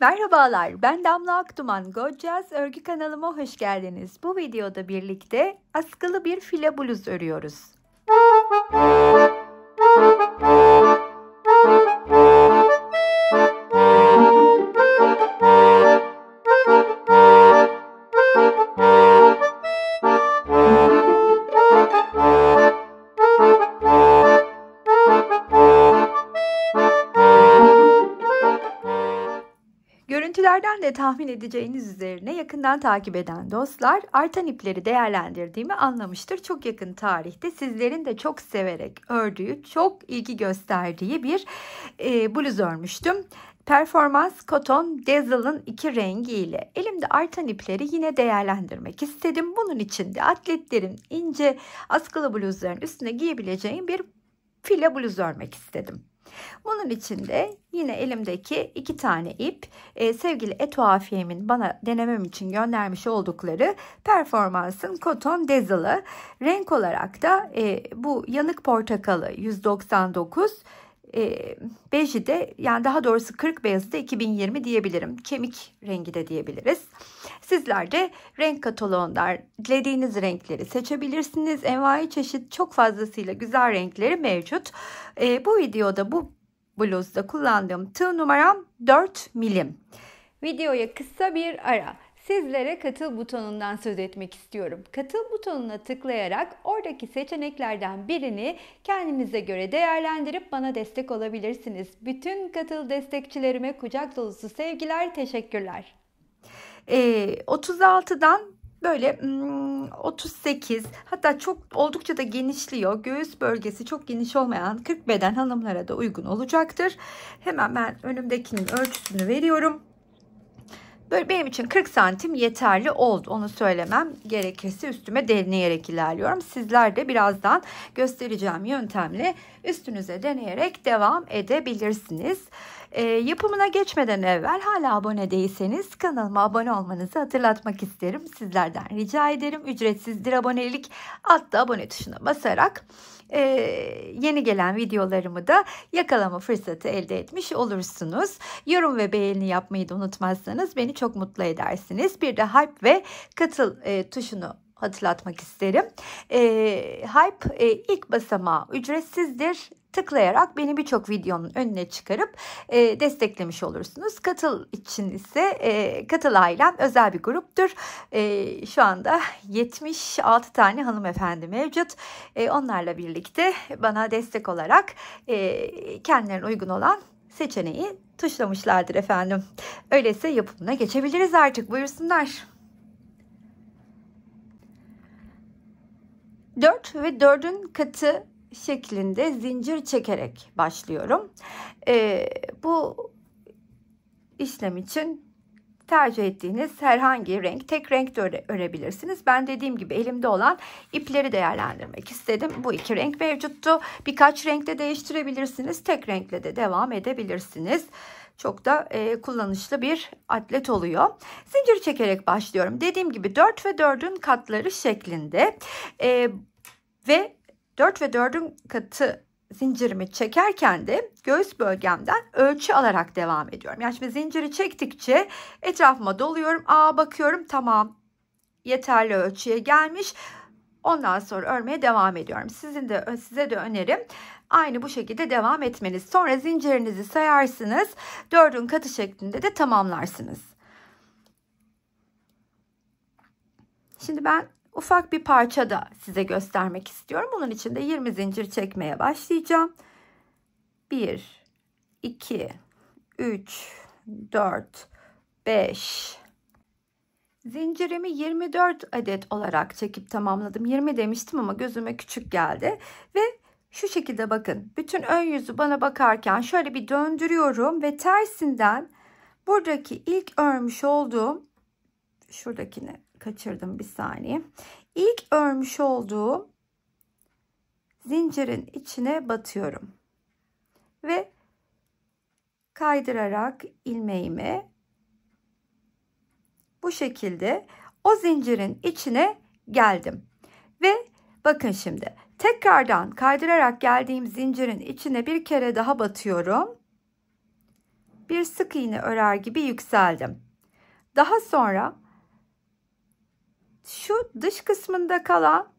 Merhabalar, ben Damla Akduman. Gorgeous Örgü kanalıma hoş geldiniz. Bu videoda birlikte askılı bir file bluz örüyoruz. Görüntülerden de tahmin edeceğiniz üzerine yakından takip eden dostlar artan ipleri değerlendirdiğimi anlamıştır. Çok yakın tarihte sizlerin de çok severek ördüğü, çok ilgi gösterdiği bir bluz örmüştüm. Performans Cotton Dazzle'ın 2 rengiyle elimde artan ipleri yine değerlendirmek istedim. Bunun için de atletlerin ince askılı bluzların üstüne giyebileceğim bir file bluz örmek istedim. Bunun için de yine elimdeki 2 tane ip, sevgili Etuafiye'min bana denemem için göndermiş oldukları Performans'ın Cotton Dazzle'ı, renk olarak da bu yanık portakalı 199, beji de, yani daha doğrusu 40 beyazı da 2020 diyebilirim. Kemik rengi de diyebiliriz. Sizler de renk kataloğundan dilediğiniz renkleri seçebilirsiniz. Envai çeşit, çok fazlasıyla güzel renkleri mevcut. Bu videoda bu bluzda kullandığım tığ numaram 4 milim. Videoya kısa bir ara. Sizlere katıl butonundan söz etmek istiyorum. Katıl butonuna tıklayarak oradaki seçeneklerden birini kendinize göre değerlendirip bana destek olabilirsiniz. Bütün katıl destekçilerime kucak dolusu sevgiler, teşekkürler. 36'dan böyle 38, hatta çok oldukça da genişliyor. Göğüs bölgesi çok geniş olmayan 40 beden hanımlara da uygun olacaktır. Hemen ben önümdekinin ölçüsünü veriyorum. Böyle benim için 40 santim yeterli oldu. Onu söylemem gerekirse üstüme deneyerek ilerliyorum. Sizler de birazdan göstereceğim yöntemle üstünüze deneyerek devam edebilirsiniz. Yapımına geçmeden evvel hala abone değilseniz kanalıma abone olmanızı hatırlatmak isterim. Sizlerden rica ederim. Ücretsizdir abonelik. Altta abone tuşuna basarak yeni gelen videolarımı da yakalama fırsatı elde etmiş olursunuz. Yorum ve beğeni yapmayı da unutmazsanız beni çok mutlu edersiniz. Bir de hype ve katıl tuşunu hatırlatmak isterim. Hype ilk basamağı ücretsizdir. Tıklayarak beni birçok videonun önüne çıkarıp desteklemiş olursunuz. Katıl için ise Katıl ailem özel bir gruptur. Şu anda 76 tane hanımefendi mevcut. Onlarla birlikte bana destek olarak kendilerine uygun olan seçeneği tuşlamışlardır efendim. Öyleyse yapımına geçebiliriz artık. Buyursunlar. 4 ve 4'ün katı şeklinde zincir çekerek başlıyorum. Bu işlem için tercih ettiğiniz herhangi renk, tek renk de örebilirsiniz. Ben dediğim gibi elimde olan ipleri değerlendirmek istedim. Bu 2 renk mevcuttu. Birkaç renkte değiştirebilirsiniz. Tek renkle de devam edebilirsiniz. Çok da kullanışlı bir atlet oluyor. Zincir çekerek başlıyorum. Dediğim gibi 4 ve 4'ün katları şeklinde ve 4 ve 4'ün katı zincirimi çekerken de göğüs bölgemden ölçü alarak devam ediyorum. Yani şimdi zinciri çektikçe etrafıma doluyorum. Bakıyorum, tamam, yeterli ölçüye gelmiş. Ondan sonra örmeye devam ediyorum. Size de önerim aynı bu şekilde devam etmeniz. Sonra zincirinizi sayarsınız. 4'ün katı şeklinde de tamamlarsınız. Şimdi ben ufak bir parça da size göstermek istiyorum. Bunun için de 20 zincir çekmeye başlayacağım. 1, 2, 3, 4, 5. Zincirimi 24 adet olarak çekip tamamladım. 20 demiştim ama gözüme küçük geldi. Ve şu şekilde bakın. Bütün ön yüzü bana bakarken şöyle bir döndürüyorum ve tersinden buradaki ilk örmüş olduğum, şuradakini kaçırdım bir saniye. İlk örmüş olduğum zincirin içine batıyorum. Ve kaydırarak ilmeğimi bu şekilde o zincirin içine geldim. Ve bakın şimdi tekrardan kaydırarak geldiğim zincirin içine bir kere daha batıyorum. bir sık iğne örer gibi yükseldim. Daha sonra şu dış kısmında kalan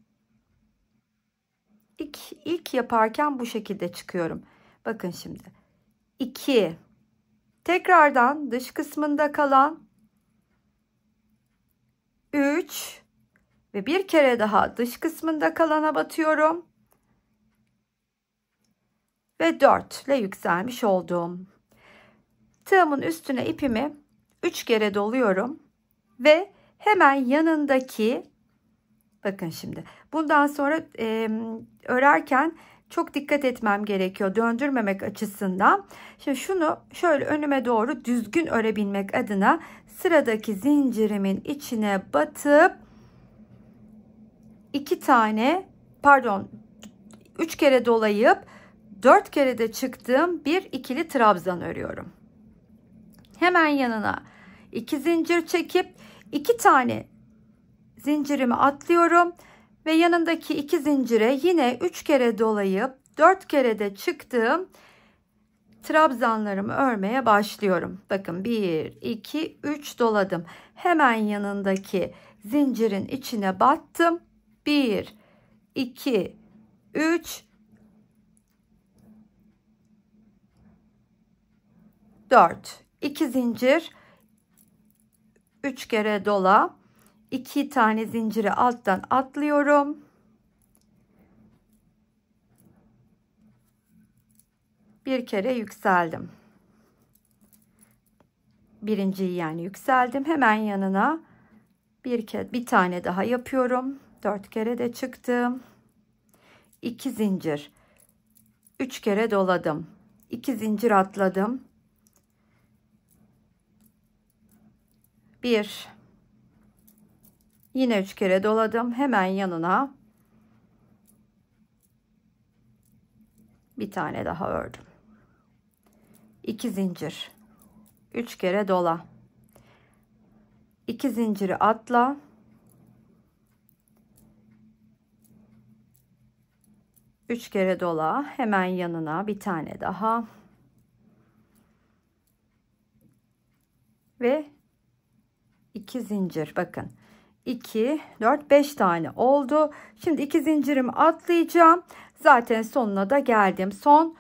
ilk yaparken bu şekilde çıkıyorum. Bakın şimdi 2, tekrardan dış kısmında kalan 3 ve bir kere daha dış kısmında kalana batıyorum ve 4 ile yükselmiş oldum. Tığımın üstüne ipimi 3 kere doluyorum ve hemen yanındaki, bakın şimdi bundan sonra örerken çok dikkat etmem gerekiyor döndürmemek açısından. Şimdi şunu şöyle önüme doğru düzgün örebilmek adına sıradaki zincirimin içine batıp 3 kere dolayıp 4 kere de çıktığım bir ikili trabzan örüyorum. Hemen yanına 2 zincir çekip 2 tane zincirimi atlıyorum ve yanındaki 2 zincire yine 3 kere dolayıp 4 kere de çıktığım trabzanlarımı örmeye başlıyorum. Bakın 1, 2, 3 doladım. Hemen yanındaki zincirin içine battım. 1, 2, 3, 4. 2 zincir, 3 kere dola. 2 tane zinciri alttan atlıyorum. Bir kere yükseldim. Birinciyi yani yükseldim. Hemen yanına bir tane daha yapıyorum. 4 kere de çıktım. 2 zincir. 3 kere doladım. 2 zincir atladım. 1. Yine 3 kere doladım. Hemen yanına bir tane daha ördüm. 2 zincir. 3 kere dola. 2 zinciri atla. 3 kere dola. Hemen yanına bir tane daha. Ve 2 zincir. Bakın. 2, 4, 5 tane oldu. Şimdi 2 zincirimi atlayacağım. Zaten sonuna da geldim. Son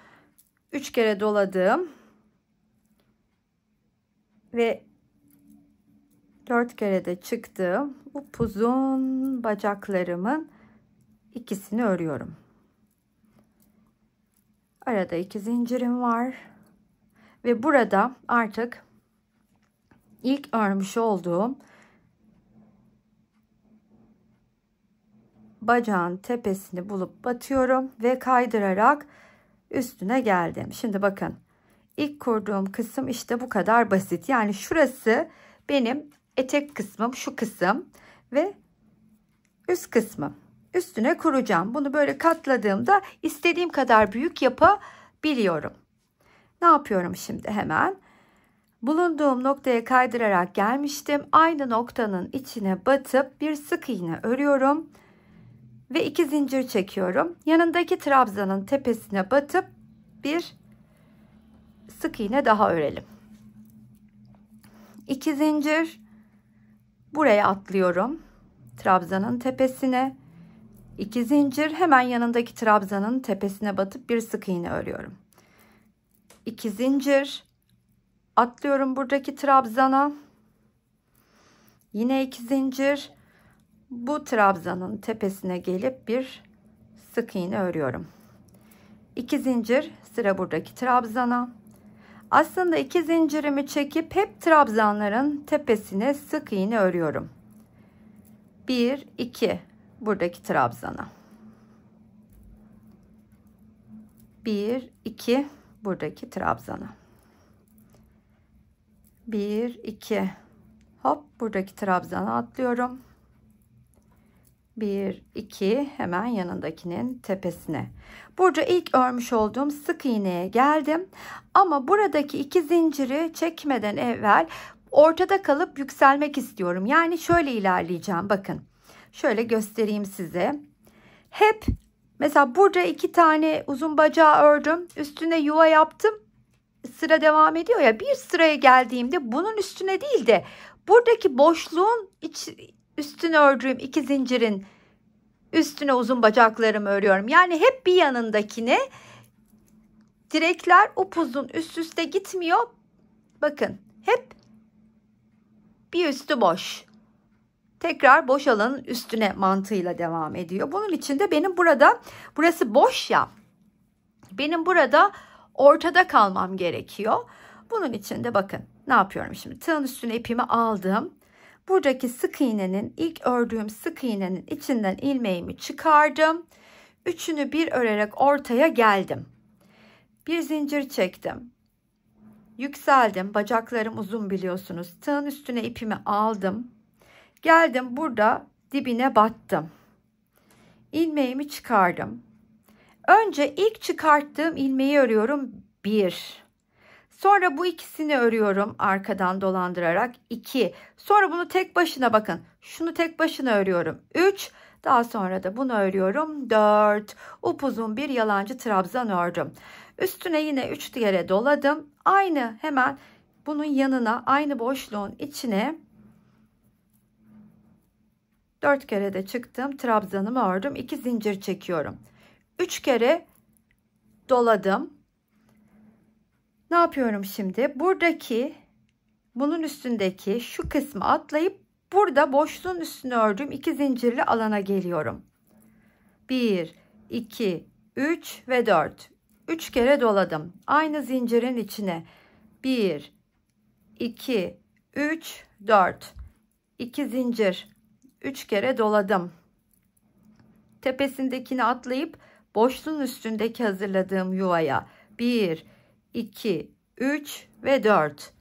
3 kere doladım. Ve 4 kere de çıktım. Bu uzun bacaklarımın ikisini örüyorum. Arada 2 zincirim var. Ve burada artık ilk örmüş olduğum bacağın tepesini bulup batıyorum ve kaydırarak üstüne geldim. Şimdi bakın, ilk kurduğum kısım işte bu kadar basit. Yani şurası benim etek kısmım, şu kısım ve üst kısmım. Üstüne kuracağım. Bunu böyle katladığımda istediğim kadar büyük yapabiliyorum. Ne yapıyorum şimdi? Hemen bulunduğum noktaya kaydırarak gelmiştim. Aynı noktanın içine batıp bir sık iğne örüyorum ve 2 zincir çekiyorum. Yanındaki trabzanın tepesine batıp bir sık iğne daha örelim. 2 zincir, buraya atlıyorum. Trabzanın tepesine 2 zincir, hemen yanındaki trabzanın tepesine batıp bir sık iğne örüyorum. 2 zincir, atlıyorum buradaki trabzana. Yine 2 zincir, bu trabzanın tepesine gelip bir sık iğne örüyorum. 2 zincir, sıra buradaki trabzana. Aslında 2 zincirimi çekip hep trabzanların tepesine sık iğne örüyorum. 1, 2, buradaki trabzana. 1, 2, buradaki trabzana. 1, 2, hop, buradaki trabzana atlıyorum. 1, 2, hemen yanındakinin tepesine. Burada ilk örmüş olduğum sık iğneye geldim. Ama buradaki 2 zinciri çekmeden evvel ortada kalıp yükselmek istiyorum. Yani şöyle ilerleyeceğim. Bakın. Şöyle göstereyim size. Mesela burada 2 tane uzun bacağı ördüm. Üstüne yuva yaptım. sıra devam ediyor ya, bir sıraya geldiğimde bunun üstüne değil de buradaki boşluğun üstüne ördüğüm 2 zincirin üstüne uzun bacaklarımı örüyorum. Yani hep bir yanındakine, direkler upuzun üst üste gitmiyor. Bakın hep bir üstü boş. Tekrar boş alanın üstüne mantığıyla devam ediyor. Bunun için de benim burada, burası boş ya, benim burada ortada kalmam gerekiyor. Bunun için de bakın ne yapıyorum şimdi. Tığın üstüne ipimi aldım. Buradaki sık iğnenin, ilk ördüğüm sık iğnenin içinden ilmeğimi çıkardım. Üçünü bir örerek ortaya geldim. Bir zincir çektim. Yükseldim. Bacaklarım uzun biliyorsunuz. Tığın üstüne ipimi aldım. Geldim, burada dibine battım. İlmeğimi çıkardım. Önce ilk çıkarttığım ilmeği örüyorum. 1. Sonra bu ikisini örüyorum arkadan dolandırarak. 2. Sonra bunu tek başına, bakın şunu tek başına örüyorum. 3. Daha sonra da bunu örüyorum. 4. Upuzun bir yalancı trabzan ördüm. Üstüne yine 3 kere doladım. Aynı, hemen bunun yanına, aynı boşluğun içine 4 kere de çıktım. Trabzanımı ördüm. 2 zincir çekiyorum. 3 kere doladım. Ne yapıyorum şimdi? Buradaki, bunun üstündeki şu kısmı atlayıp burada boşluğun üstüne ördüğüm 2 zincirli alana geliyorum. 1, 2, 3 ve 4. 3 kere doladım. Aynı zincirin içine 1, 2, 3, 4. 2 zincir. 3 kere doladım. Tepesindekini atlayıp boşluğun üstündeki hazırladığım yuvaya 1, 2, 3 ve 4.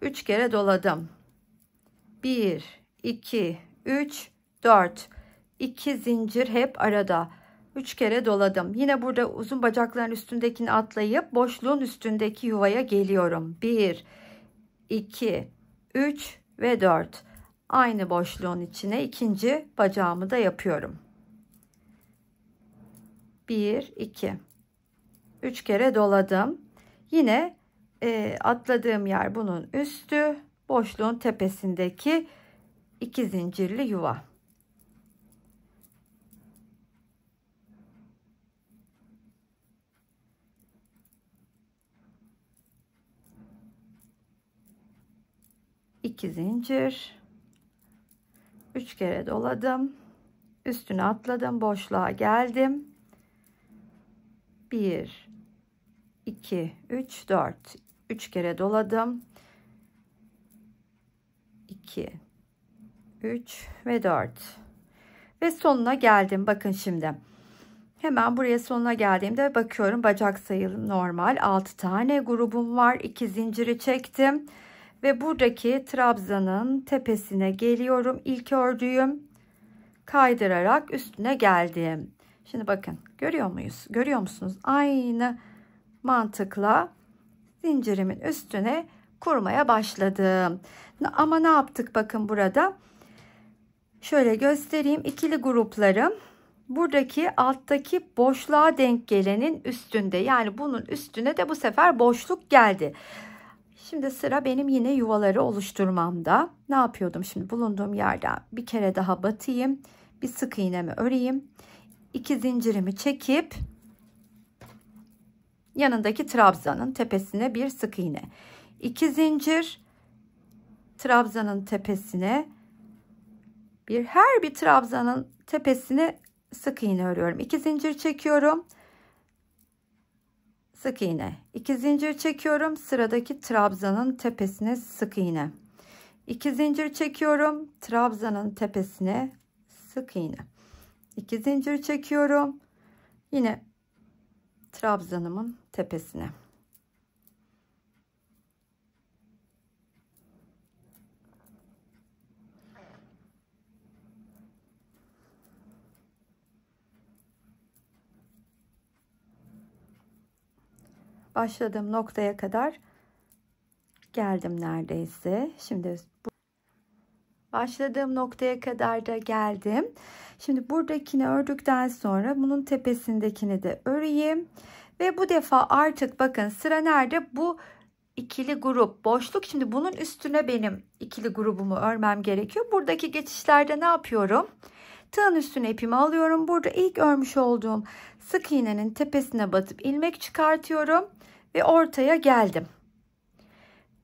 3 kere doladım. 1, 2, 3, 4. 2 zincir hep arada. 3 kere doladım. Yine burada uzun bacakların üstündekini atlayıp boşluğun üstündeki yuvaya geliyorum. 1, 2, 3 ve 4. Aynı boşluğun içine ikinci bacağımı da yapıyorum. 1, 2. 3 kere doladım. Yine atladığım yer bunun üstü, boşluğun tepesindeki 2 zincirli yuva. İki zincir, 3 kere doladım, üstüne atladım, boşluğa geldim. 1, 2, 3, 4. 3 kere doladım. 2, 3 ve 4. Ve sonuna geldim. Bakın şimdi. Hemen buraya sonuna geldiğimde bakıyorum, bacak sayım normal. 6 tane grubum var. 2 zinciri çektim. Ve buradaki trabzanın tepesine geliyorum. İlk ördüğüm, kaydırarak üstüne geldim. Şimdi bakın, görüyor muyuz? Görüyor musunuz? Aynı mantıkla zincirimin üstüne kurmaya başladım. Ama ne yaptık? Bakın burada. Şöyle göstereyim. İkili gruplarım buradaki alttaki boşluğa denk gelenin üstünde. Yani bunun üstüne de bu sefer boşluk geldi. Şimdi sıra benim yine yuvaları oluşturmamda. Ne yapıyordum? Şimdi bulunduğum yerden bir kere daha batayım. Bir sık iğnemi öreyim. 2 zincirimi çekip yanındaki trabzanın tepesine bir sık iğne. 2 zincir, trabzanın tepesine her bir trabzanın tepesine sık iğne örüyorum. 2 zincir çekiyorum. Sık iğne. 2 zincir çekiyorum. Sıradaki trabzanın tepesine sık iğne. 2 zincir çekiyorum. Trabzanın tepesine sık iğne. 2 zincir çekiyorum. Yine trabzanımın tepesine. Başladığım noktaya kadar geldim neredeyse. Şimdi başladığım noktaya kadar da geldim. Şimdi buradakini ördükten sonra bunun tepesindekini de öreyim Ve bu defa artık bakın sıra nerede? Bu ikili grup boşluk. Şimdi bunun üstüne benim ikili grubumu örmem gerekiyor. Buradaki geçişlerde ne yapıyorum? Tığın üstüne ipimi alıyorum. Burada ilk örmüş olduğum sık iğnenin tepesine batıp ilmek çıkartıyorum ve ortaya geldim.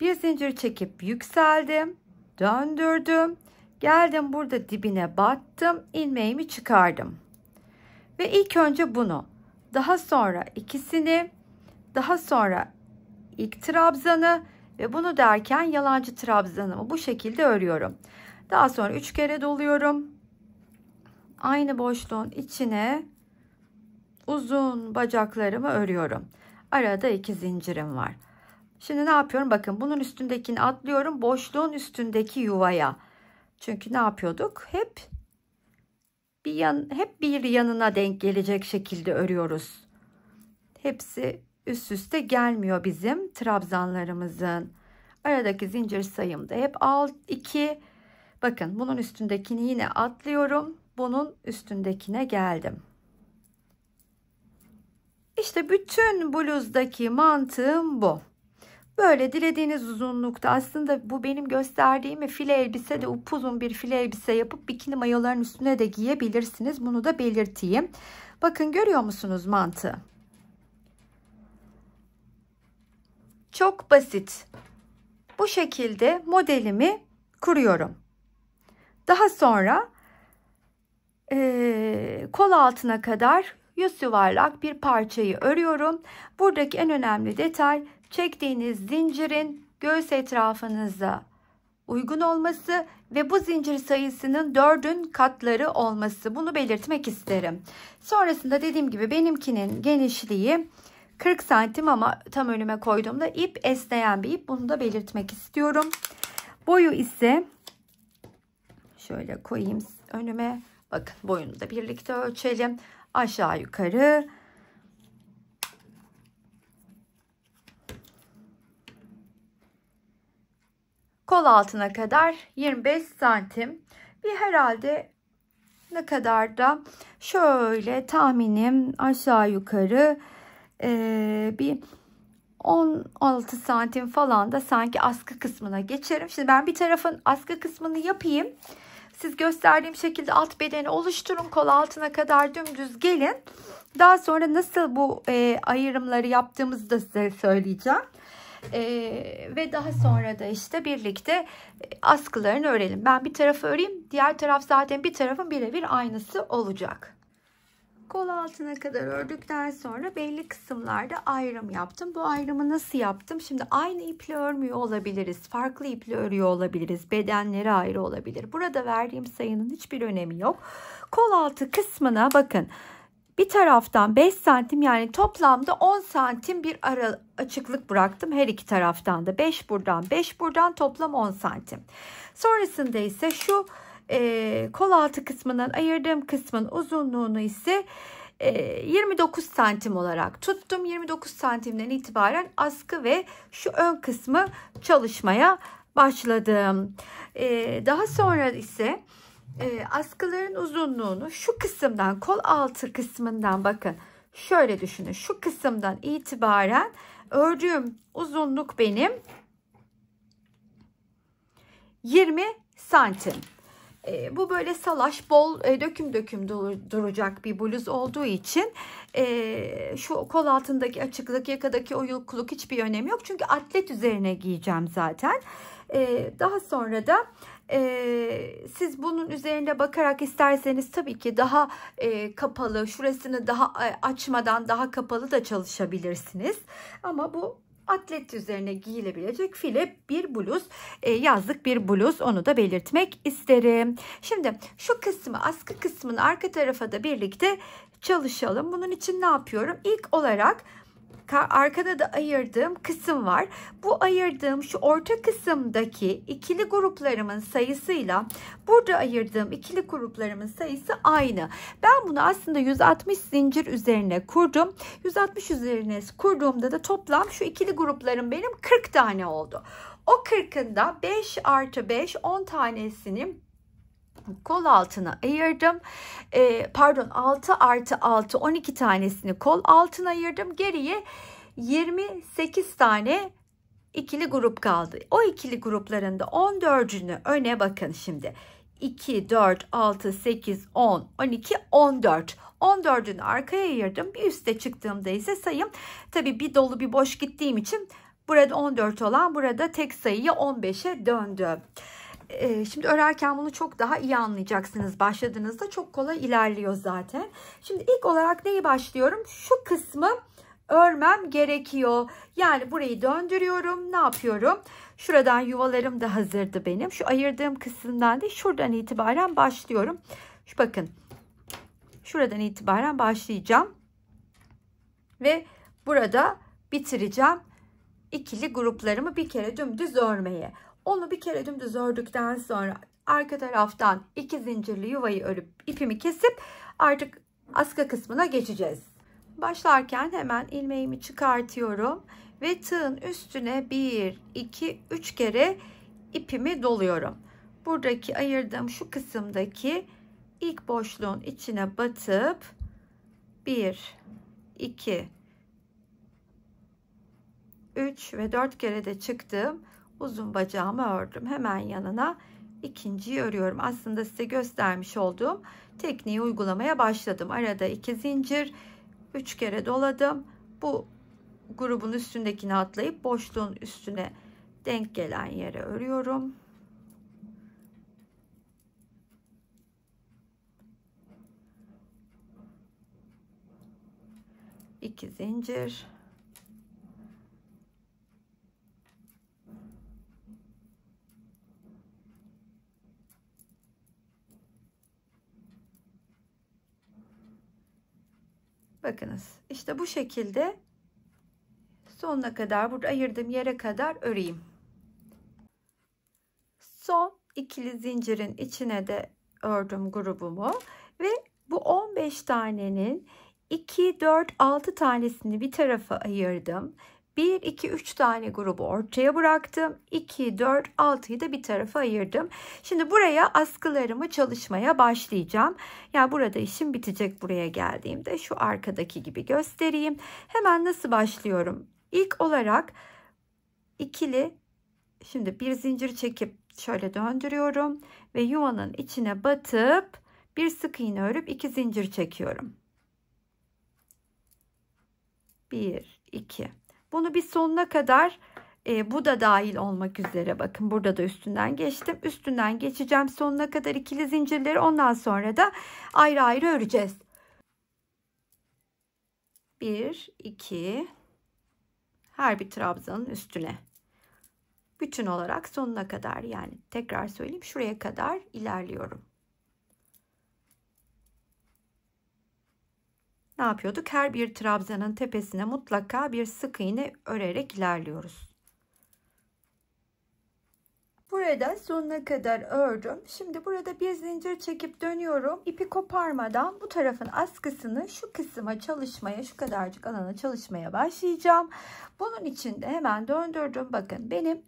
Bir zincir çekip yükseldim, döndürdüm, geldim burada dibine battım, ilmeğimi çıkardım. Ve ilk önce bunu, daha sonra ikisini, daha sonra ilk trabzanı ve bunu derken yalancı trabzanımı bu şekilde örüyorum. Daha sonra 3 kere doluyorum. Aynı boşluğun içine uzun bacaklarımı örüyorum. Arada 2 zincirim var. Şimdi ne yapıyorum? Bakın bunun üstündekini atlıyorum. Boşluğun üstündeki yuvaya. Çünkü ne yapıyorduk? Hep bir yanına denk gelecek şekilde örüyoruz. Hepsi üst üste gelmiyor bizim trabzanlarımızın. Aradaki zincir sayım da hep 2. Bakın bunun üstündekini yine atlıyorum. Bunun üstündekine geldim. İşte bütün bluzdaki mantığım bu. Böyle dilediğiniz uzunlukta, aslında bu benim gösterdiğim file elbise de upuzun bir file elbise yapıp bikini mayoların üstüne de giyebilirsiniz. Bunu da belirteyim. Bakın görüyor musunuz mantığı? Çok basit. Bu şekilde modelimi kuruyorum. Daha sonra kol altına kadar yüz yuvarlak bir parçayı örüyorum. Buradaki en önemli detay, çektiğiniz zincirin göğüs etrafınıza uygun olması ve bu zincir sayısının 4'ün katları olması. Bunu belirtmek isterim. Sonrasında dediğim gibi benimkinin genişliği 40 santim ama tam önüme koyduğumda ip esneyen bir ip. Bunu da belirtmek istiyorum. Boyu ise şöyle koyayım önüme. Bakın boyunu da birlikte ölçelim. Aşağı yukarı kol altına kadar 25 santim. Bir herhalde ne kadar da şöyle tahminim aşağı yukarı bir 16 santim falan da sanki askı kısmına geçerim. Şimdi ben bir tarafın askı kısmını yapayım. Siz gösterdiğim şekilde alt bedeni oluşturun. Kol altına kadar dümdüz gelin. Daha sonra nasıl bu ayrımları yaptığımızı da size söyleyeceğim. Ve daha sonra da işte birlikte askılarını örelim. Ben bir tarafı öreyim. Diğer taraf zaten bir tarafın birebir aynısı olacak. Kol altına kadar ördükten sonra belli kısımlarda ayrım yaptım. Bu ayrımı nasıl yaptım? Şimdi aynı iple örmüyor olabiliriz. Farklı iple örüyor olabiliriz. Bedenleri ayrı olabilir. Burada verdiğim sayının hiçbir önemi yok. Kol altı kısmına bakın. Bir taraftan 5 santim, yani toplamda 10 santim bir ara açıklık bıraktım. Her iki taraftan da 5 buradan 5 buradan, toplam 10 santim. Sonrasında ise şu kol altı kısmından ayırdığım kısmın uzunluğunu ise 29 santim olarak tuttum. 29 santimden itibaren askı ve şu ön kısmı çalışmaya başladım. Daha sonra ise askıların uzunluğunu şu kısımdan, kol altı kısmından, bakın şöyle düşünün, şu kısımdan itibaren ördüğüm uzunluk benim 20 santim. Bu böyle salaş, bol, döküm döküm duracak bir bluz olduğu için şu kol altındaki açıklık, yakadaki oyukluk hiçbir önemi yok. Çünkü atlet üzerine giyeceğim zaten. Daha sonra da siz bunun üzerine bakarak isterseniz tabii ki daha kapalı, şurasını daha açmadan daha kapalı da çalışabilirsiniz. Ama bu atlet üzerine giyilebilecek file bir bluz, yazlık bir bluz, onu da belirtmek isterim. Şimdi şu kısmı, askı kısmını arka tarafa da birlikte çalışalım. Bunun için ne yapıyorum? İlk olarak arkada da ayırdığım kısım var. Bu ayırdığım şu orta kısımdaki ikili gruplarımın sayısıyla burada ayırdığım ikili gruplarımın sayısı aynı. Ben bunu aslında 160 zincir üzerine kurdum. 160 üzerine kurduğumda da toplam şu ikili gruplarım benim 40 tane oldu. O 40'ın da 5 artı 5 10 tanesini kol altına ayırdım. Pardon, 6 artı 6 12 tanesini kol altına ayırdım. Geriye 28 tane ikili grup kaldı. O ikili gruplarında 14'ünü öne, bakın şimdi. 2, 4, 6, 8, 10, 12, 14. 14'ünü arkaya ayırdım. Bir üste çıktığımda ise sayım, tabii bir dolu bir boş gittiğim için burada 14 olan burada tek sayıya 15'e döndü. Şimdi örerken bunu çok daha iyi anlayacaksınız. Başladığınızda çok kolay ilerliyor zaten. Şimdi ilk olarak neyi başlıyorum? Şu kısmı örmem gerekiyor. Yani burayı döndürüyorum. Ne yapıyorum? Şuradan yuvalarım da hazırdı benim. Şu ayırdığım kısımdan değil, şuradan itibaren başlıyorum. Şu bakın. Şuradan itibaren başlayacağım. Ve burada bitireceğim ikili gruplarımı bir kere dümdüz örmeye. Onu bir kere dümdüz ördükten sonra arka taraftan 2 zincirli yuvayı örüp ipimi kesip artık askı kısmına geçeceğiz. Başlarken hemen ilmeğimi çıkartıyorum ve tığın üstüne 1, 2, 3 kere ipimi doluyorum. Buradaki ayırdığım şu kısımdaki ilk boşluğun içine batıp 1, 2, 3 ve 4 kere de çıktım. Uzun bacağımı ördüm. Hemen yanına ikinciyi örüyorum. Aslında size göstermiş olduğum tekniği uygulamaya başladım. Arada 2 zincir, 3 kere doladım. Bu grubun üstündekini atlayıp boşluğun üstüne denk gelen yere örüyorum. İki zincir. Bakınız, işte bu şekilde sonuna kadar, burada ayırdığım yere kadar öreyim. Son ikili zincirin içine de ördüm grubumu ve bu 15 tanenin 2, 4, 6 tanesini bir tarafa ayırdım. 1, 2, 3 tane grubu ortaya bıraktım. 2, 4, 6'yı da bir tarafa ayırdım. Şimdi buraya askılarımı çalışmaya başlayacağım. Yani burada işim bitecek buraya geldiğimde. Şu arkadaki gibi göstereyim. Hemen nasıl başlıyorum? İlk olarak ikili, şimdi bir zincir çekip şöyle döndürüyorum ve yuvanın içine batıp bir sık iğne örüp 2 zincir çekiyorum. 1, 2. Bunu bir sonuna kadar bu da dahil olmak üzere, bakın burada da üstünden geçtim. Üstünden geçeceğim sonuna kadar ikili zincirleri, ondan sonra da ayrı ayrı öreceğiz. 1, 2, her bir trabzanın üstüne. Bütün olarak sonuna kadar, yani tekrar söyleyeyim, şuraya kadar ilerliyorum. Ne yapıyorduk? Her bir trabzanın tepesine mutlaka bir sık iğne örerek ilerliyoruz. Burada sonuna kadar ördüm. Şimdi burada bir zincir çekip dönüyorum. İpi koparmadan bu tarafın askısını şu kısma çalışmaya, şu kadarcık alana çalışmaya başlayacağım. Bunun için de hemen döndürdüm. Bakın benim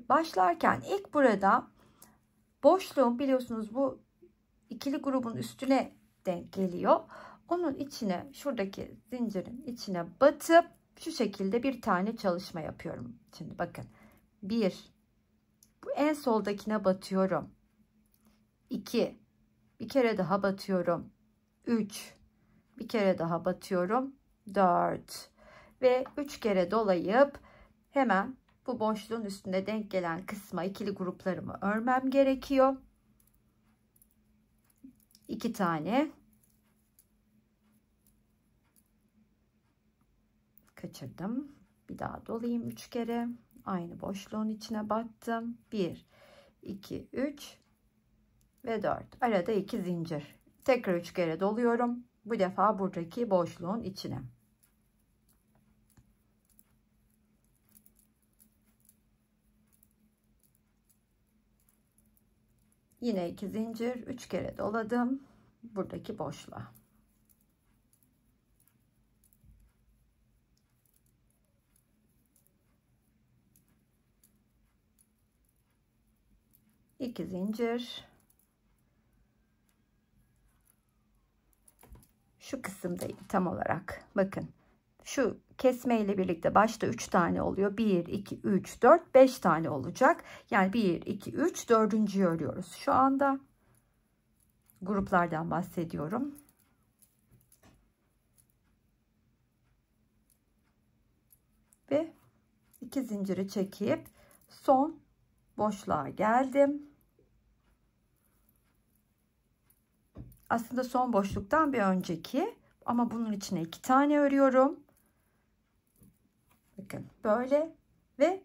başlarken ilk burada boşluğum, biliyorsunuz bu ikili grubun üstüne denk geliyor. Onun içine, şuradaki zincirin içine batıp şu şekilde bir tane çalışma yapıyorum. Şimdi bakın, 1, bu en soldakine batıyorum. 2, bir kere daha batıyorum. 3, bir kere daha batıyorum. 4 ve 3 kere dolayıp hemen bu boşluğun üstünde denk gelen kısma ikili gruplarımı örmem gerekiyor. 2 tane kaçırdım. Bir daha dolayayım 3 kere. Aynı boşluğun içine battım. 1, 2, 3 ve 4. Arada 2 zincir. Tekrar 3 kere doluyorum. Bu defa buradaki boşluğun içine. Yine 2 zincir, 3 kere doladım buradaki boşluğa. İki zincir, şu kısımdayım tam olarak. Bakın şu kesme ile birlikte başta 3 tane oluyor. 1, 2, 3, 4, 5 tane olacak. Yani 1, 2, 3, dördüncüyü örüyoruz. Şu anda gruplardan bahsediyorum. Ve 2 zinciri çekip son boşluğa geldim. Aslında son boşluktan bir önceki, ama bunun içine 2 tane örüyorum. Bakın böyle ve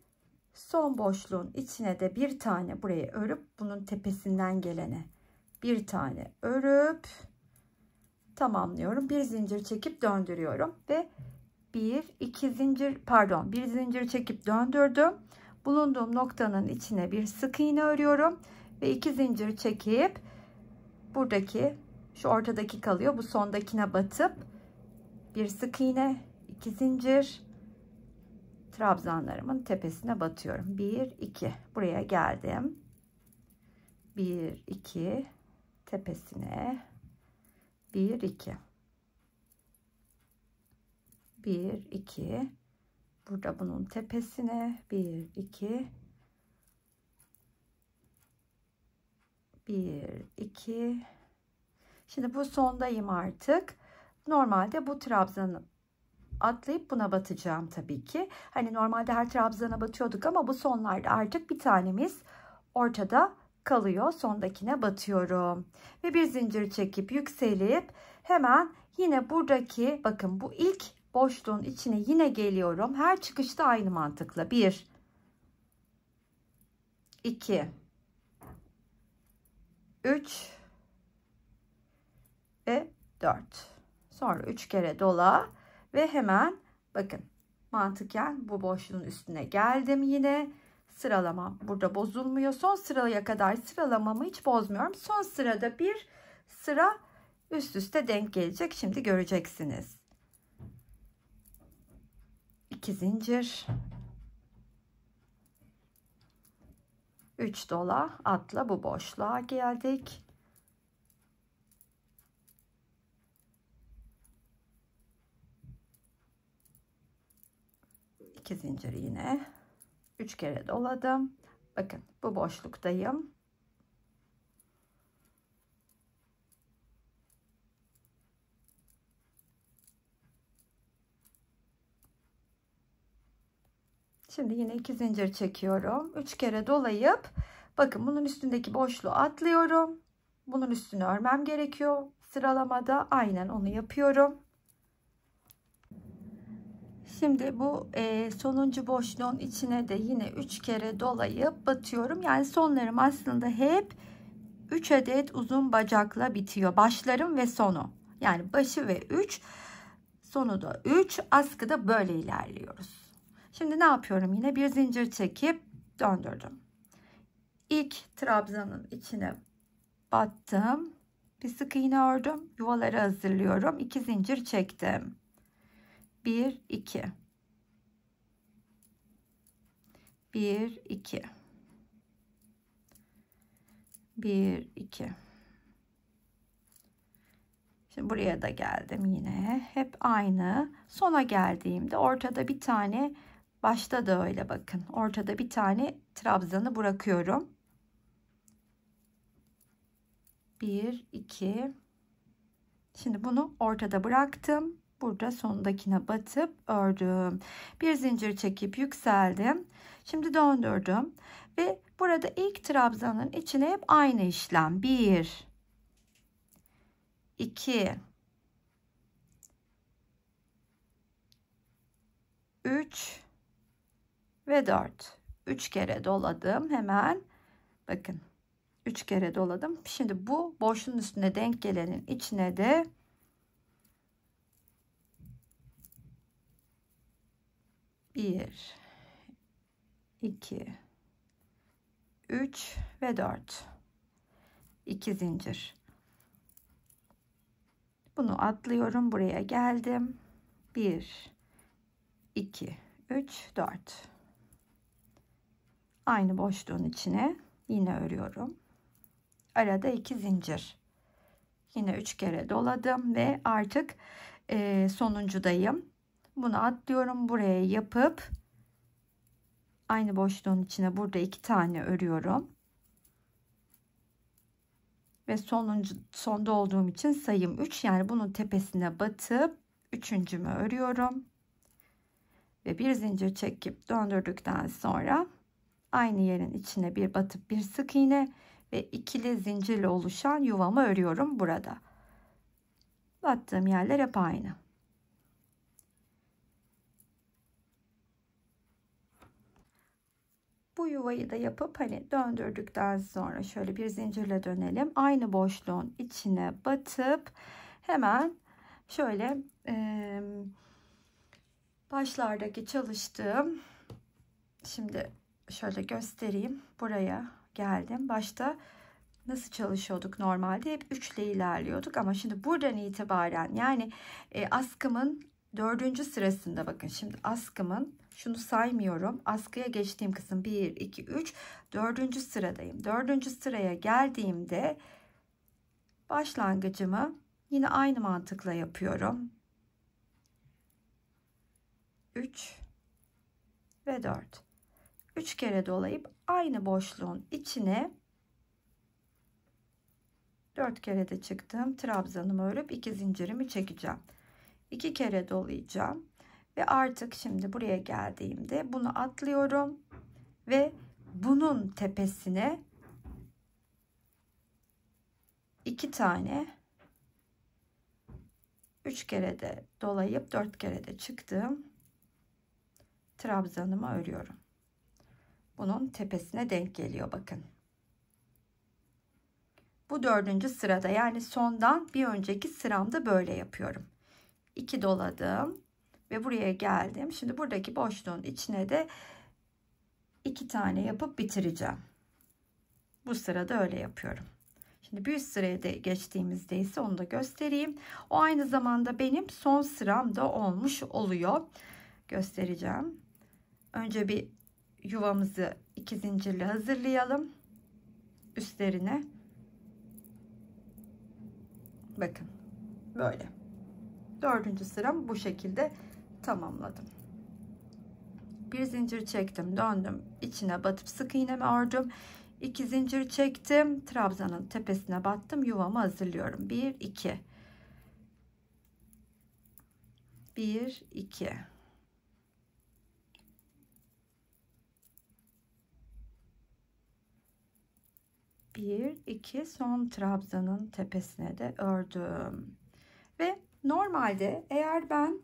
son boşluğun içine de bir tane buraya örüp bunun tepesinden gelene bir tane örüp tamamlıyorum. Bir zincir çekip döndürüyorum ve bir zincir çekip döndürdüm. Bulunduğum noktanın içine bir sık iğne örüyorum ve 2 zincir çekip buradaki şu ortadaki kalıyor, bu sondakine batıp bir sık iğne, 2 zincir, trabzanlarımın tepesine batıyorum. 1 2 buraya geldim. 1 2 tepesine 1 2 1 2 burada bunun tepesine 1 2 1 2. Şimdi bu sondayım artık. Normalde bu trabzanı atlayıp buna batacağım tabii ki. Hani normalde her trabzana batıyorduk ama bu sonlarda artık bir tanemiz ortada kalıyor. Sondakine batıyorum. Ve bir zincir çekip yükselip hemen yine buradaki, bakın bu ilk boşluğun içine yine geliyorum. Her çıkışta aynı mantıkla. 1 2 3 ve 4. Sonra 3 kere dola ve hemen bakın mantıken bu boşluğun üstüne geldim. Yine sıralamam burada bozulmuyor. Son sıraya kadar sıralamamı hiç bozmuyorum. Son sırada bir sıra üst üste denk gelecek. Şimdi göreceksiniz. 2 zincir, 3 dola, atla, bu boşluğa geldik. 2 zincir, yine 3 kere doladım. Bakın bu boşluktayım. Şimdi yine 2 zincir çekiyorum. 3 kere dolayıp bakın bunun üstündeki boşluğu atlıyorum. Bunun üstünü örmem gerekiyor. Sıralamada aynen onu yapıyorum. Şimdi bu sonuncu boşluğun içine de yine 3 kere dolayıp batıyorum. Yani sonlarım aslında hep 3 adet uzun bacakla bitiyor. Başlarım ve sonu. Yani başı ve 3, sonu da 3. Askıda böyle ilerliyoruz. Şimdi ne yapıyorum? Yine bir zincir çekip döndürdüm. İlk trabzanın içine battım. Bir sık iğne ördüm. Yuvaları hazırlıyorum. 2 zincir çektim. 1 2 1 2 1 2. Şimdi buraya da geldim yine. Hep aynı. Sona geldiğimde ortada bir tane, başta da öyle bakın. Ortada bir tane trabzanı bırakıyorum. 1 2. Şimdi bunu ortada bıraktım. Burada sondakine batıp ördüm. Bir zincir çekip yükseldim. Şimdi döndürdüm ve burada ilk trabzanın içine hep aynı işlem. 1 2 3 ve 4. 3 kere doladım hemen. Bakın 3 kere doladım. Şimdi bu boşluğun üstüne denk gelenin içine de 1 2 3 ve 4. 2 zincir. Bunu atlıyorum. Buraya geldim. 1 2 3 4. Aynı boşluğun içine yine örüyorum. Arada 2 zincir. Yine 3 kere doladım ve artık sonuncudayım. Bunu atlıyorum, buraya yapıp aynı boşluğun içine burada 2 tane örüyorum. Ve sonda olduğum için sayım 3, yani bunun tepesine batıp üçüncümü örüyorum ve bir zincir çekip döndürdükten sonra aynı yerin içine bir batıp bir sık iğne ve ikili zincirle oluşan yuvamı örüyorum burada. Battığım yerler hep aynı. Bu yuvayı da yapıp hani döndürdükten sonra şöyle bir zincirle dönelim. Aynı boşluğun içine batıp hemen şöyle başlardaki çalıştığım, şimdi şöyle göstereyim, buraya geldim. Başta nasıl çalışıyorduk? Normalde hep 3 ile ilerliyorduk ama şimdi buradan itibaren, yani askımın 4. sırasında, bakın şimdi askımın, şunu saymıyorum, askıya geçtiğim kısım 1 2 3, 4. sıradayım. 4. sıraya geldiğimde başlangıcımı yine aynı mantıkla yapıyorum. 3 ve 4. 3 kere dolayıp aynı boşluğun içine 4 kere de çıktım. Trabzanımı örüp 2 zincirimi çekeceğim. 2 kere dolayacağım ve artık şimdi buraya geldiğimde bunu atlıyorum ve bunun tepesine 2 tane, 3 kere de dolayıp 4 kere de çıktım. Trabzanımı örüyorum. Bunun tepesine denk geliyor, bakın. Bu 4. sırada, yani sondan bir önceki sıramda böyle yapıyorum. 2 doladım ve buraya geldim. Şimdi buradaki boşluğun içine de 2 tane yapıp bitireceğim. Bu sırada öyle yapıyorum. Şimdi bir üst sıraya da geçtiğimizde ise onu da göstereyim. O aynı zamanda benim son sıram da olmuş oluyor. Göstereceğim. Önce bir yuvamızı 2 zincirle hazırlayalım. Üstlerine. Bakın böyle. 4. sıram bu şekilde tamamladım. Bir zincir çektim, döndüm, içine batıp sık iğnemi ördüm. 2 zincir çektim, trabzanın tepesine battım, yuvamı hazırlıyorum. 1 2 1 2 1 2, son trabzanın tepesine de ördüm. Ve normalde eğer ben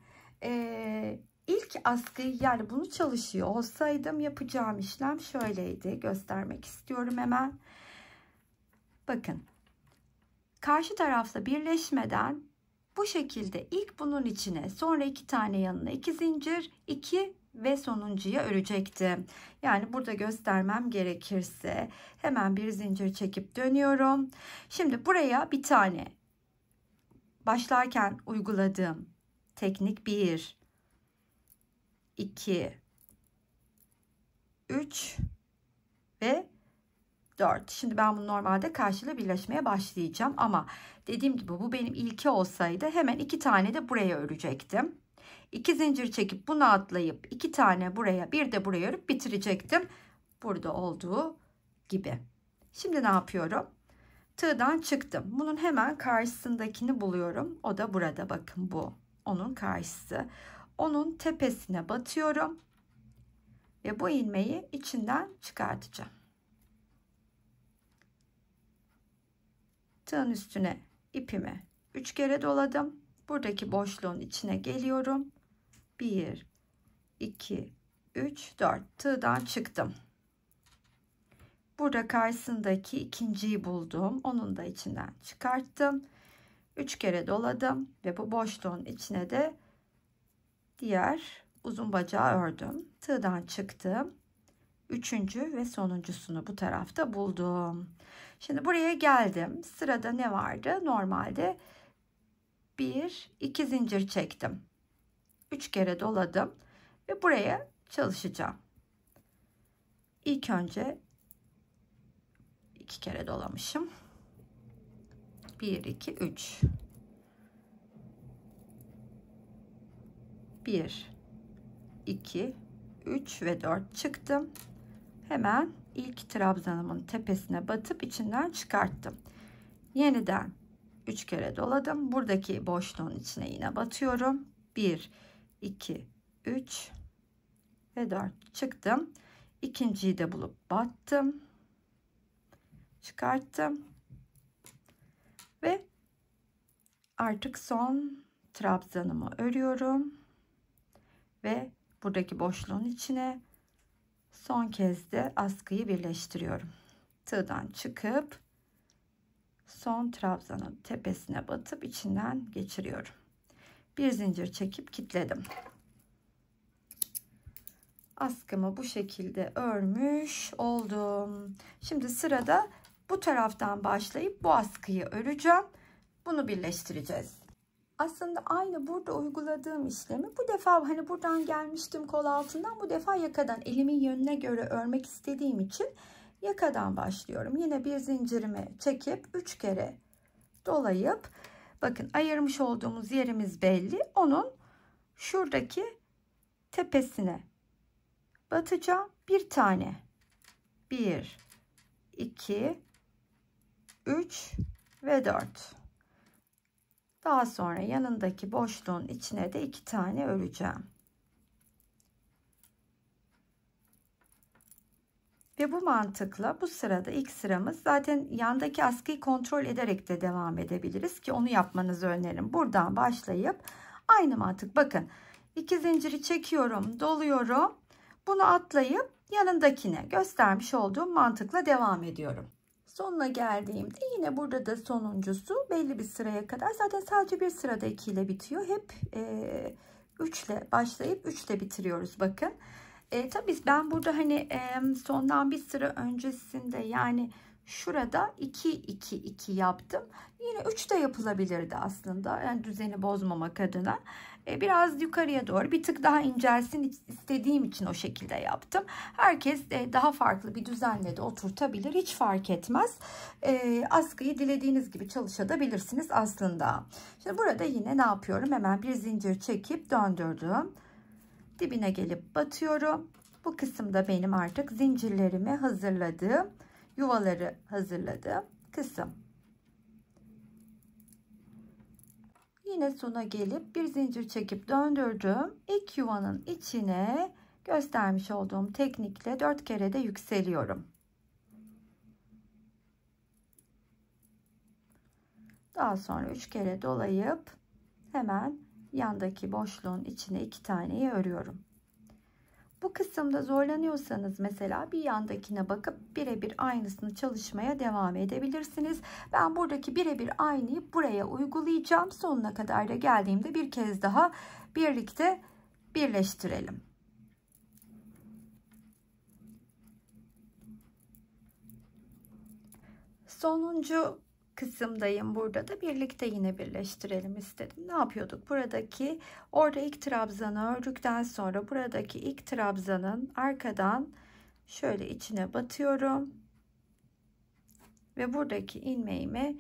ilk askıyı, yani bunu çalışıyor olsaydım, yapacağım işlem şöyleydi. Göstermek istiyorum hemen. Bakın, karşı tarafla birleşmeden bu şekilde ilk bunun içine, sonra 2 tane yanına 2 zincir, 2 ve sonuncuya örecektim. Yani burada göstermem gerekirse hemen bir zincir çekip dönüyorum. Şimdi buraya bir tane başlarken uyguladığım teknik 1 2 3 ve 4. Şimdi ben bunu normalde karşıyla birleşmeye başlayacağım ama dediğim gibi bu benim ilki olsaydı hemen 2 tane de buraya örecektim. 2 zincir çekip bunu atlayıp 2 tane buraya, bir de buraya örüp bitirecektim. Burada olduğu gibi. Şimdi ne yapıyorum? Tığdan çıktım. Bunun hemen karşısındakini buluyorum. O da burada, bakın bu. Onun karşısı. Onun tepesine batıyorum. Ve bu ilmeği içinden çıkartacağım. Tığın üstüne ipimi 3 kere doladım. Buradaki boşluğun içine geliyorum. 1 2 3 4, tığdan çıktım. Burada karşısındaki ikinciyi buldum. Onun da içinden çıkarttım. 3 kere doladım ve bu boşluğun içine de diğer uzun bacağı ördüm. Tığdan çıktım. Üçüncü ve sonuncusunu bu tarafta buldum. Şimdi buraya geldim. Sırada ne vardı? Normalde 1 2 zincir çektim. 3 kere doladım ve buraya çalışacağım. İlk önce 2 kere dolamışım. 1 2 3 1 2 3 ve 4 çıktım. Hemen ilk trabzanımın tepesine batıp içinden çıkarttım. Yeniden 3 kere doladım. Buradaki boşluğun içine yine batıyorum. 1 2 3 ve 4 çıktım. İkinciyi de bulup battım, çıkarttım ve artık son trabzanımı örüyorum ve buradaki boşluğun içine son kez de askıyı birleştiriyorum. Tığdan çıkıp son trabzanın tepesine batıp içinden geçiriyorum. Bir zincir çekip kilitledim. Askımı bu şekilde örmüş oldum. Şimdi sırada bu taraftan başlayıp bu askıyı öreceğim. Bunu birleştireceğiz. Aslında aynı burada uyguladığım işlemi bu defa hani buradan gelmiştim kol altından, bu defa yakadan elimin yönüne göre örmek istediğim için yakadan başlıyorum. Yine bir zincirimi çekip 3 kere dolayıp, bakın ayırmış olduğumuz yerimiz belli. Onun şuradaki tepesine batacağım. Bir tane. 1 2 3 ve 4. Daha sonra yanındaki boşluğun içine de 2 tane öreceğim. Ve bu mantıkla bu sırada ilk sıramız, zaten yandaki askıyı kontrol ederek de devam edebiliriz ki onu yapmanızı öneririm. Buradan başlayıp aynı mantık, bakın 2 zinciri çekiyorum, doluyorum. Bunu atlayıp yanındakine göstermiş olduğum mantıkla devam ediyorum. Sonuna geldiğimde yine burada da sonuncusu belli bir sıraya kadar, zaten sadece bir sırada 2 ile bitiyor. Hep 3 ile başlayıp 3 ile bitiriyoruz, bakın. Tabii ben burada hani sondan bir sıra öncesinde, yani şurada 2 2 2 yaptım. Yine 3 de yapılabilirdi aslında, yani düzeni bozmamak adına. Biraz yukarıya doğru bir tık daha incelsin istediğim için o şekilde yaptım. Herkes daha farklı bir düzenle de oturtabilir, hiç fark etmez. Askıyı dilediğiniz gibi çalışabilirsiniz aslında. Şimdi burada yine ne yapıyorum? Hemen bir zincir çekip döndürdüm. Dibine gelip batıyorum. Bu kısımda benim artık zincirlerimi hazırladığım, yuvaları hazırladığım kısım. Yine sona gelip bir zincir çekip döndürdüm. İlk yuvanın içine göstermiş olduğum teknikle 4 kere de yükseliyorum. Daha sonra 3 kere dolayıp hemen yandaki boşluğun içine 2 taneyi örüyorum. Bu kısımda zorlanıyorsanız mesela bir yandakine bakıp birebir aynısını çalışmaya devam edebilirsiniz. Ben buradaki birebir aynıyı buraya uygulayacağım. Sonuna kadar da geldiğimde bir kez daha birlikte birleştirelim. Sonuncu kısımdayım, burada da birlikte yine birleştirelim istedim. Ne yapıyorduk? Buradaki, orada ilk trabzanı ördükten sonra buradaki ilk trabzanın arkadan şöyle içine batıyorum ve buradaki ilmeğimi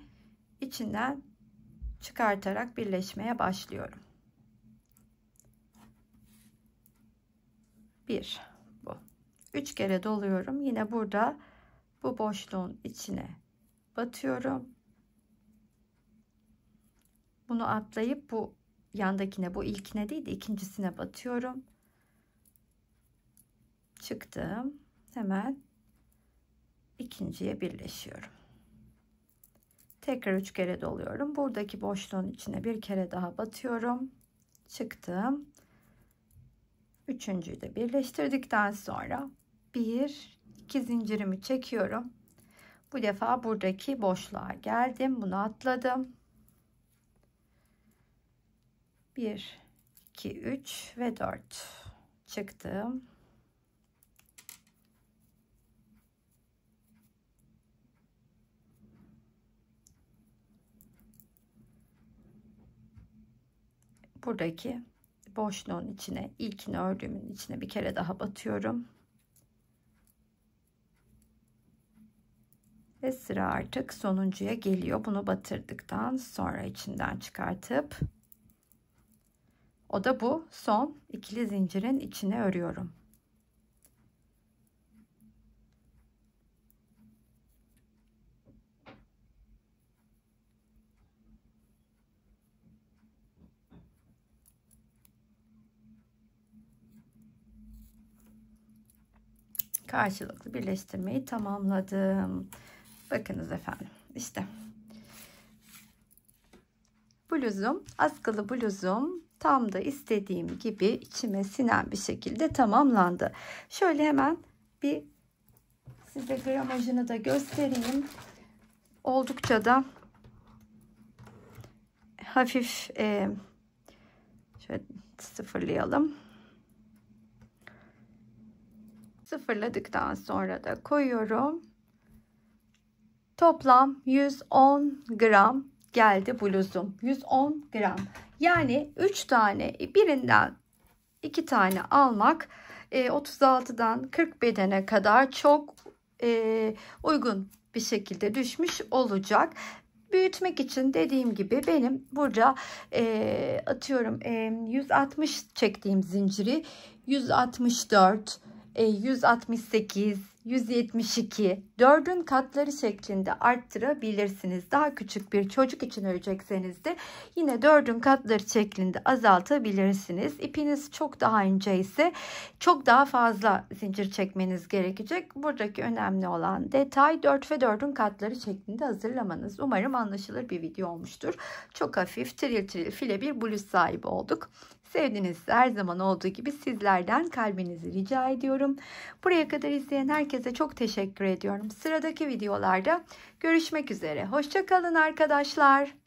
içinden çıkartarak birleşmeye başlıyorum. Bir, bu 3 kere doluyorum. Yine burada bu boşluğun içine batıyorum. Bunu atlayıp bu yandakine, bu ilkine değil de ikincisine batıyorum. Çıktım. Hemen ikinciye birleşiyorum. Tekrar 3 kere doluyorum. Buradaki boşluğun içine bir kere daha batıyorum. Çıktım. Üçüncüyü de birleştirdikten sonra 1-2 zincirimi çekiyorum. Bu defa buradaki boşluğa geldim. Bunu atladım. 1 2 3 ve 4 çıktım. Buradaki boşluğun içine, ilkini ördüğümün içine bir kere daha batıyorum. Ve Ve sıra artık sonuncuya geliyor. Bunu batırdıktan sonra içinden çıkartıp o da bu son ikili zincirin içine örüyorum. Karşılıklı birleştirmeyi tamamladım. Bakınız efendim, işte bluzum, askılı bluzum tam da istediğim gibi içime sinen bir şekilde tamamlandı. Şöyle hemen bir size gramajını da göstereyim. Oldukça da hafif şöyle sıfırlayalım. Sıfırladıktan sonra da koyuyorum. Toplam 110 gram geldi bluzum. 110 gram. Yani 3 tane, birinden 2 tane almak 36'dan 40 bedene kadar çok uygun bir şekilde düşmüş olacak. Büyütmek için dediğim gibi benim burada atıyorum 160 çektiğim zinciri 164, 168, 172 dördün katları şeklinde arttırabilirsiniz. Daha küçük bir çocuk için örecekseniz de yine dördün katları şeklinde azaltabilirsiniz. İpiniz çok daha ince ise çok daha fazla zincir çekmeniz gerekecek. Buradaki önemli olan detay 4 ve 4'ün katları şeklinde hazırlamanız. Umarım anlaşılır bir video olmuştur. Çok hafif tril tril file bir bluz sahibi olduk. Sevdiğinizde her zaman olduğu gibi sizlerden kalbinizi rica ediyorum. Buraya kadar izleyen herkese çok teşekkür ediyorum. Sıradaki videolarda görüşmek üzere. Hoşça kalın arkadaşlar.